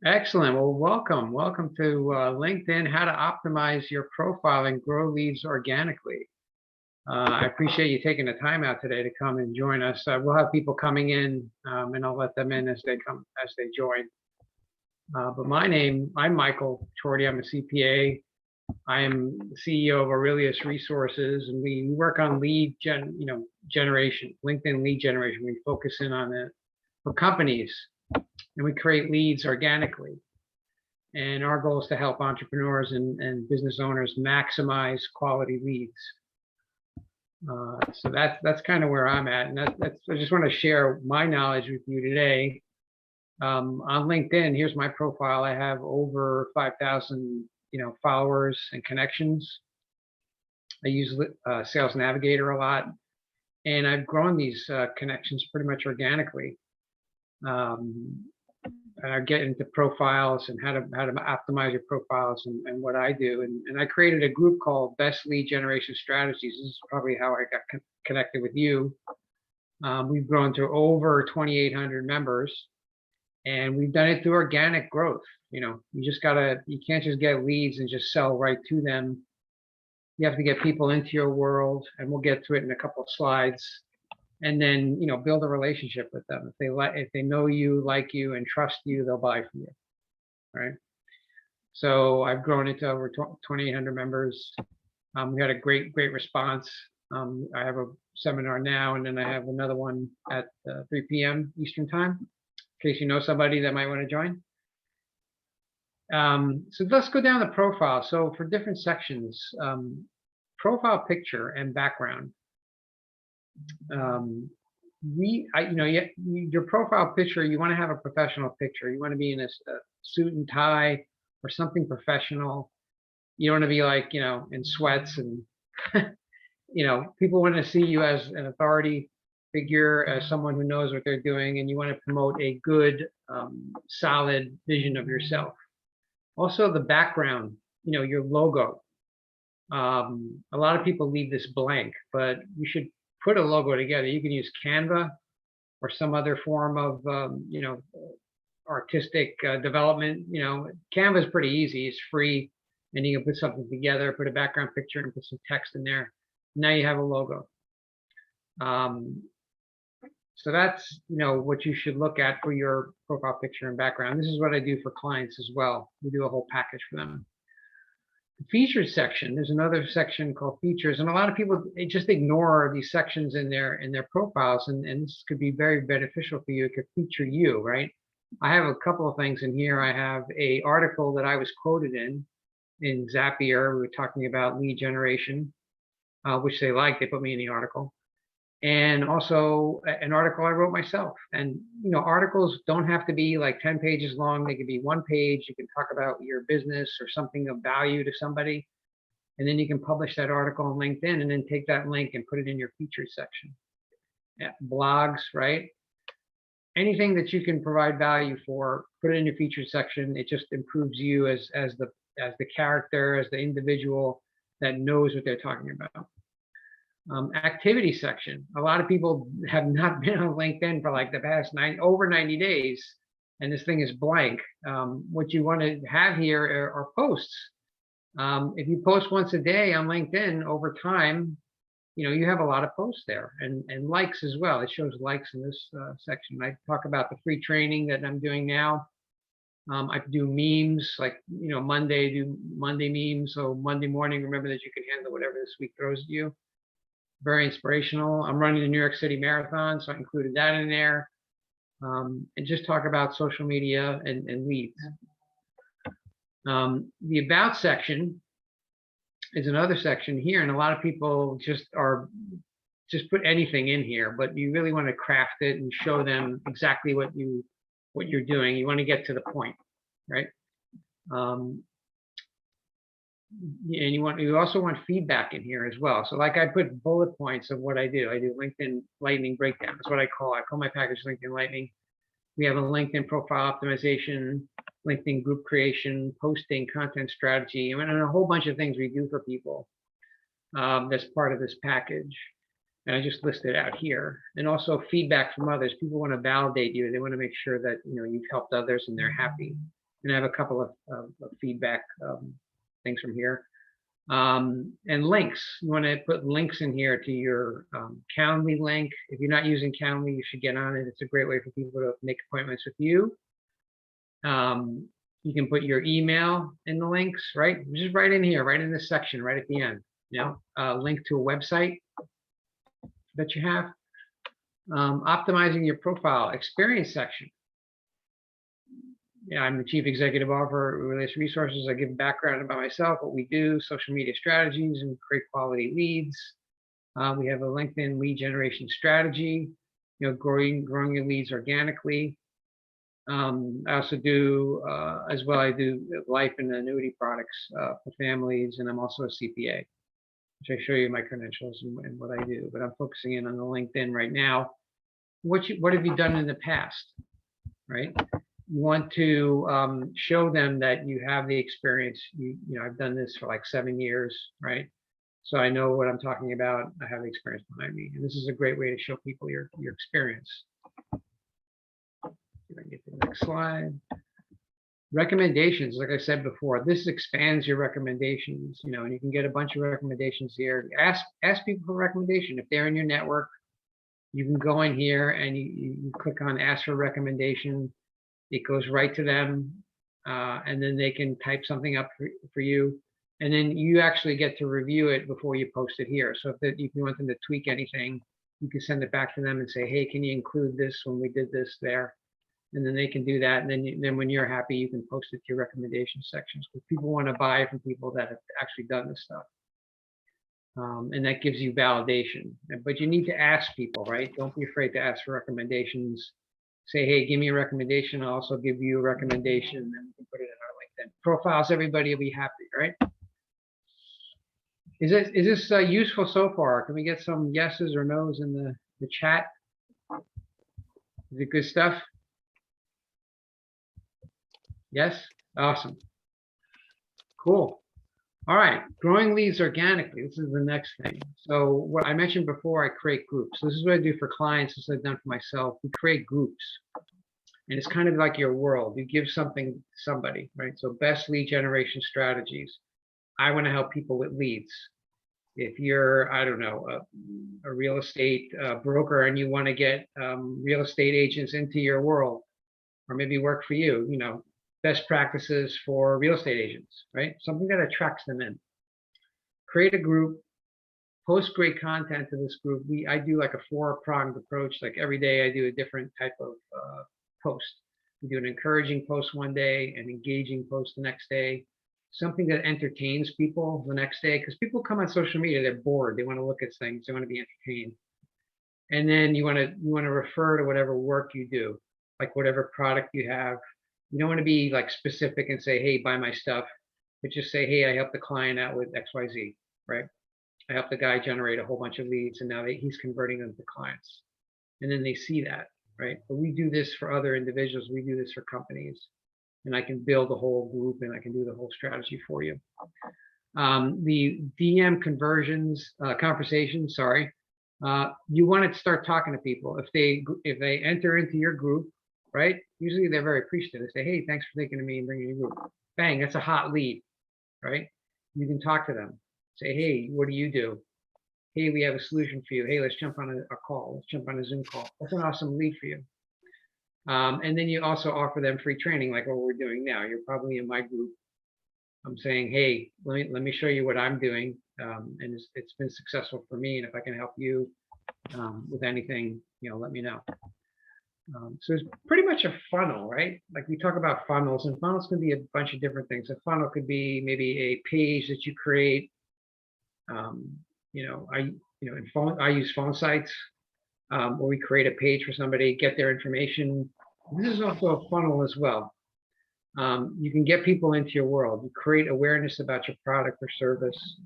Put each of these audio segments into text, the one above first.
Excellent. Well, welcome. Welcome to LinkedIn, how to optimize your profile and grow leads organically. I appreciate you taking the time out today to come and join us. We'll have people coming in, and I'll let them in as they join. But I'm Michael Potorti. I'm a CPA. I am the CEO of Aurelius Resources, and we work on generation, LinkedIn lead generation. We focus in on it for companies, and we create leads organically. And our goal is to help entrepreneurs and business owners maximize quality leads. So that's kind of where I'm at, and I just want to share my knowledge with you today. On LinkedIn, here's my profile. I have over 5,000 followers and connections. I use Sales Navigator a lot, and I've grown these connections pretty much organically. And I get into profiles and how to optimize your profiles and what I do. And I created a group called Best Lead Generation Strategies. This is probably how I got connected with you. We've grown to over 2,800 members, and we've done it through organic growth. You can't just get leads and just sell right to them. You have to get people into your world, and we'll get to it in a couple of slides. And then, build a relationship with them. If they know you, like you, and trust you, they'll buy from you, right? So I've grown it to over 2,800 members. We had a great response. I have a seminar now, and then I have another one at 3 p.m. Eastern time, in case you know somebody that might want to join. So let's go down the profile. So for different sections, profile picture and background. Your profile picture, you want to have a professional picture. You want to be in a suit and tie or something professional. You don't want to be like, in sweats and, people want to see you as an authority figure, as someone who knows what they're doing, and you want to promote a good, solid vision of yourself. Also the background, your logo. A lot of people leave this blank, but you should put a logo together. You can use Canva or some other form of, artistic development. Canva is pretty easy. It's free, and you can put something together, put a background picture, and put some text in there. Now you have a logo. So that's, what you should look at for your profile picture and background. This is what I do for clients as well. We do a whole package for them. Features section, there's another section called features, and a lot of people just ignore these sections in their profiles, and this could be very beneficial for you. It could feature you, right? I have a couple of things in here. I have a article that I was quoted in Zapier. We were talking about lead generation, which they liked. They put me in the article, and also an article I wrote myself. And articles don't have to be like 10 pages long. They could be 1 page. You can talk about your business or something of value to somebody, and then you can publish that article on LinkedIn, and then take that link and put it in your featured section. Yeah, blogs, right? Anything that you can provide value for, put it in your featured section. It just improves you as the character, as the individual that knows what they're talking about. Activity section. A lot of people have not been on LinkedIn for like the past over 90 days, and this thing is blank. What you want to have here are posts. If you post once a day on LinkedIn, over time, you have a lot of posts there, and likes as well. It shows likes in this section. I talk about the free training that I'm doing now. I do memes, like, Monday, do Monday memes. So Monday morning, remember that you can handle whatever this week throws at you. Very inspirational. I'm running the New York City Marathon, so I included that in there. And just talk about social media and leads. The about section is another section here, and a lot of people just put anything in here, but you really want to craft it and show them exactly what you're doing. You want to get to the point, right? And you also want feedback in here as well. So like I put bullet points of what I do. I do LinkedIn Lightning breakdown. That's what I call my package LinkedIn Lightning. We have a LinkedIn profile optimization, LinkedIn group creation, posting, content strategy, and a whole bunch of things we do for people. That's part of this package. And I just listed out here. And also feedback from others. People want to validate you. They want to make sure that you've helped others and they're happy. And I have a couple of feedback things from here. And links. You want to put links in here to your Calendly link. If you're not using Calendly, you should get on it. It's a great way for people to make appointments with you. You can put your email in the links, right? Just right in here, right in this section, right at the end. You know, link to a website that you have. Optimizing your profile experience section. Yeah, I'm the Chief Executive Officer at Aurelius Resources. I give background about myself, what we do, social media strategies, and create quality leads. We have a LinkedIn lead generation strategy, you know, growing your leads organically. I also do, as well, I do life and annuity products for families, and I'm also a CPA, which I show you my credentials and what I do. But I'm focusing in on the LinkedIn right now. What have you done in the past, right? You want to show them that you have the experience. You know, I've done this for like 7 years, right? So I know what I'm talking about. I have the experience behind me, and this is a great way to show people your experience. If I can get to the next slide. Recommendations, like I said before, this expands your recommendations. You know, and you can get a bunch of recommendations here. Ask people for recommendation if they're in your network. You can go in here and you click on ask for recommendation. It goes right to them, and then they can type something up for you, and then you actually get to review it before you post it here. So if you want them to tweak anything, you can send it back to them and say, hey, can you include this when we did this there? And then they can do that, and then when you're happy, you can post it to your recommendation sections, because people want to buy from people that have actually done this stuff. And that gives you validation. But you need to ask people, right? Don't be afraid to ask for recommendations. Say, hey, give me a recommendation. I'll also give you a recommendation, and then we can put it in our LinkedIn profiles. Everybody will be happy, right? Is this useful so far? Can we get some yeses or nos in the chat? Is it good stuff? Yes? Awesome. Cool. All right, growing leads organically. This is the next thing. So what I mentioned before, I create groups. This is what I do for clients. This I've done for myself. We create groups, and it's kind of like your world. You give something to somebody, right? So best lead generation strategies. I want to help people with leads. If you're, I don't know, a real estate broker, and you want to get real estate agents into your world, or maybe work for you, you know, best practices for real estate agents, right? Something that attracts them in. Create a group, post great content to this group. I do like a 4-pronged approach. Like every day I do a different type of post. We do an encouraging post one day, an engaging post the next day, something that entertains people the next day, because people come on social media, they're bored, they want to look at things, they want to be entertained. And then you want to refer to whatever work you do, like whatever product you have. You don't want to be like specific and say, hey, buy my stuff, but just say, hey, I helped the client out with XYZ, right? I helped the guy generate a whole bunch of leads, and now he's converting them to clients. And then they see that, right? But we do this for other individuals. We do this for companies, and I can build a whole group, and I can do the whole strategy for you. The DM conversations, sorry. You want to start talking to people. If they enter into your group, right? Usually they're very appreciative. They say, hey, thanks for thinking of me and bringing a group. Bang, that's a hot lead, right? You can talk to them. Say, hey, what do you do? Hey, we have a solution for you. Hey, let's jump on a call. Let's jump on a Zoom call. That's an awesome lead for you. And then you also offer them free training, like what we're doing now. You're probably in my group. I'm saying, hey, let me show you what I'm doing. And it's been successful for me. And if I can help you with anything, you know, let me know. So it's pretty much a funnel, right? Like we talk about funnels, and funnels can be a bunch of different things. A funnel could be maybe a page that you create. You know, I use phone sites where we create a page for somebody, get their information. This is also a funnel as well. You can get people into your world. You create awareness about your product or service.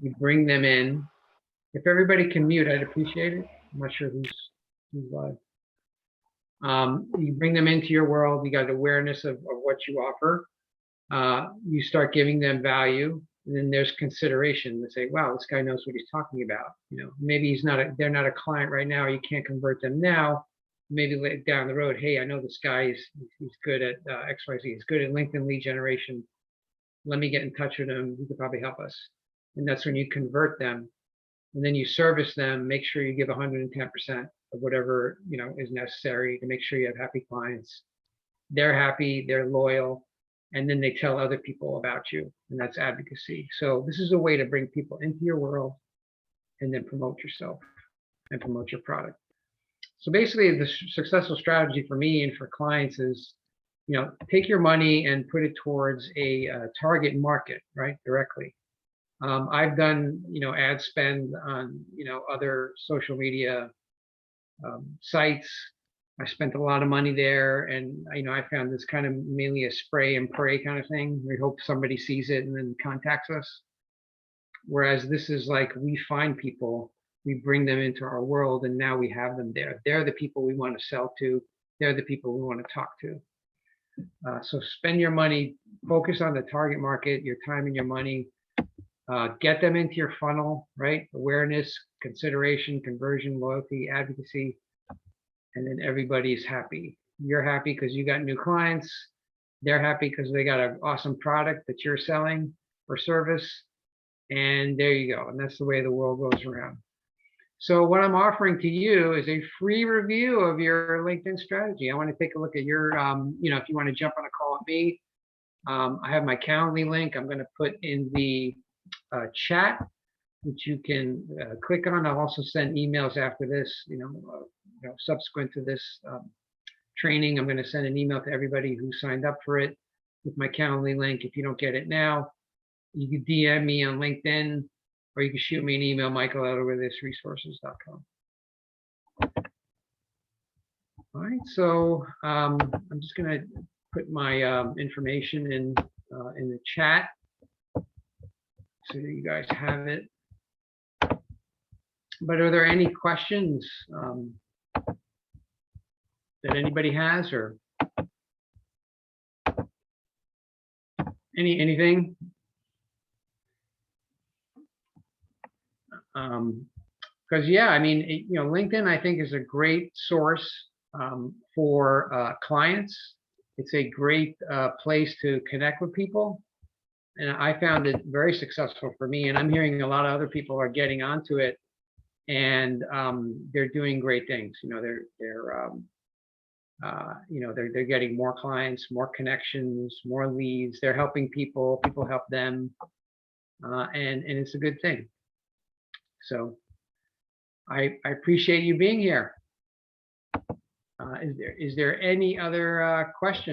You bring them in. If everybody can mute, I'd appreciate it. I'm not sure who's live. You bring them into your world. You got awareness of what you offer. You start giving them value, and then there's consideration. They say, wow, this guy knows what he's talking about. You know, maybe they're not a client right now. You can't convert them now, maybe down the road, hey, I know this guy he's good at XYZ. He's good at LinkedIn lead generation. Let me get in touch with him. He could probably help us. And that's when you convert them, and then you service them. Make sure you give 110% of whatever is necessary to make sure you have happy clients. They're happy, they're loyal, and then they tell other people about you, and that's advocacy. So this is a way to bring people into your world and then promote yourself and promote your product. So basically, the successful strategy for me and for clients is, take your money and put it towards a target market, right, directly. I've done, ad spend on, other social media sites. I spent a lot of money there, and I found this kind of mainly a spray and pray kind of thing. We hope somebody sees it and then contacts us. Whereas this is like, we find people, we bring them into our world, and now we have them there. They're the people we want to sell to. They're the people we want to talk to. So spend your money, focus on the target market, your time and your money. Get them into your funnel, right? Awareness, consideration, conversion, loyalty, advocacy, and then everybody's happy. You're happy because you got new clients. They're happy because they got an awesome product that you're selling or service. And there you go. And that's the way the world goes around. So what I'm offering to you is a free review of your LinkedIn strategy. I want to take a look at your, if you want to jump on a call with me, I have my Calendly link. I'm going to put in the chat, which you can click on. I'll also send emails after this, subsequent to this training. I'm going to send an email to everybody who signed up for it with my Calendly link. If you don't get it now, you can DM me on LinkedIn, or you can shoot me an email, michael@aureliusresources.com. All right, so I'm just going to put my information in the chat so that you guys have it. But are there any questions that anybody has, or anything? Because LinkedIn, I think, is a great source for clients. It's a great place to connect with people, and I found it very successful for me. And I'm hearing a lot of other people are getting onto it, and they're doing great things. They're getting more clients, more connections, more leads. They're helping people. People help them, and it's a good thing. So I appreciate you being here. Is there any other questions?